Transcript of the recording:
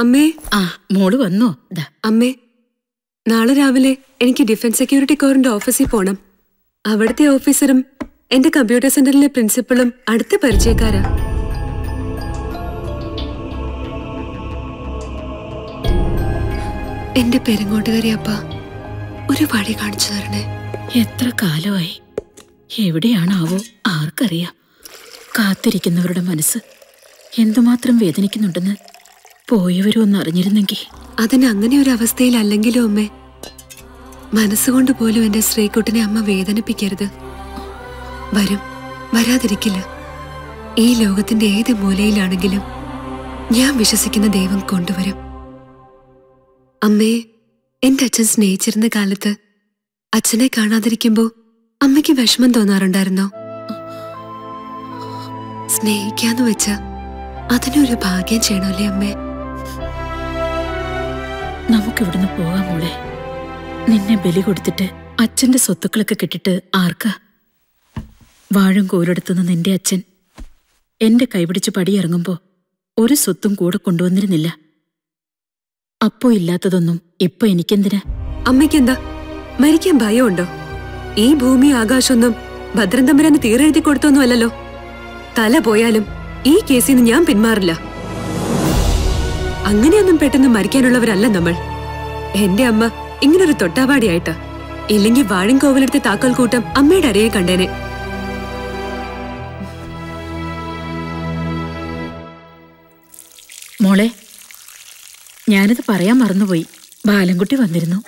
അമ്മേ. ആ മോള് വന്നോ? അമ്മേ, നാളെ രാവിലെ എനിക്ക് ഡിഫൻസ് സെക്യൂരിറ്റി കോറിന്റെ ഓഫീസിൽ പോണം. അവിടുത്തെ ഓഫീസറും എന്റെ കമ്പ്യൂട്ടർ സെന്ററിലെ പ്രിൻസിപ്പളും അടുത്ത പരിചയക്കാരാ. എന്റെ പെരുങ്ങോട്ടുകാരി അപ്പ ഒരു വഴി കാണിച്ചു തരണേ. എത്ര കാലമായി, എവിടെയാണാവോ ആർക്കറിയാം. കാത്തിരിക്കുന്നവരുടെ മനസ്സ് എന്തുമാത്രം വേദനിക്കുന്നുണ്ടെന്ന് പോയവരും ഒന്ന് അറിഞ്ഞിരുന്നെങ്കിൽ. അതിന് അങ്ങനെ ഒരു അവസ്ഥയിലല്ലെങ്കിലും അമ്മേ, മനസ്സുകൊണ്ട് പോലും എന്റെ ശ്രീകുട്ടിനെ അമ്മ വേദനിപ്പിക്കരുത്. വരും, വരാതിരിക്കില്ല. ഈ ലോകത്തിന്റെ ഏത് മൂലയിലാണെങ്കിലും ഞാൻ വിശ്വസിക്കുന്ന ദൈവം കൊണ്ടുവരും. അമ്മയെ എന്റെ അച്ഛൻ സ്നേഹിച്ചിരുന്ന കാലത്ത് അച്ഛനെ കാണാതിരിക്കുമ്പോ അമ്മയ്ക്ക് വിഷമം തോന്നാറുണ്ടായിരുന്നോ? സ്നേഹിക്കാന്ന് വെച്ച അതിനൊരു ഭാഗ്യം ചെയ്യണല്ലേ അമ്മേ? നമുക്കിവിടുന്ന് പോകാം മോളെ. നിന്നെ ബലി കൊടുത്തിട്ട് അച്ഛന്റെ സ്വത്തുക്കളൊക്കെ കിട്ടിട്ട് ആർക്കാ? വാഴും കോലെടുത്തുനിന്ന് നിന്റെ അച്ഛൻ എന്റെ കൈപിടിച്ച് പടിയിറങ്ങുമ്പോ ഒരു സ്വത്തും കൂടെ കൊണ്ടുവന്നിരുന്നില്ല. അപ്പോ ഇല്ലാത്തതൊന്നും ഇപ്പൊ എനിക്കെന്തിനാ? അമ്മയ്ക്കെന്താ മരിക്കാൻ ഭയമുണ്ടോ? ഈ ഭൂമി ആകാശമൊന്നും ഭദ്രൻ തമ്പുരാന് തീരെഴുതി കൊടുത്തൊന്നും അല്ലല്ലോ. തല പോയാലും ഈ കേസിൽ നിന്ന് ഞാൻ പിന്മാറില്ല. അങ്ങനെയൊന്നും പെട്ടെന്ന് മരിക്കാനുള്ളവരല്ല നമ്മൾ. എന്റെ അമ്മ ഇങ്ങനൊരു തൊട്ടാവാടിയായിട്ടാ. ഇല്ലെങ്കിൽ വാഴിൻകോവിലെടുത്ത് താക്കോൽ കൂട്ടം അമ്മയുടെ അരയെ കണ്ടേനെ. മോളെ, ഞാനിത് പറയാൻ മറന്നുപോയി. ബാലൻകുട്ടി വന്നിരുന്നു.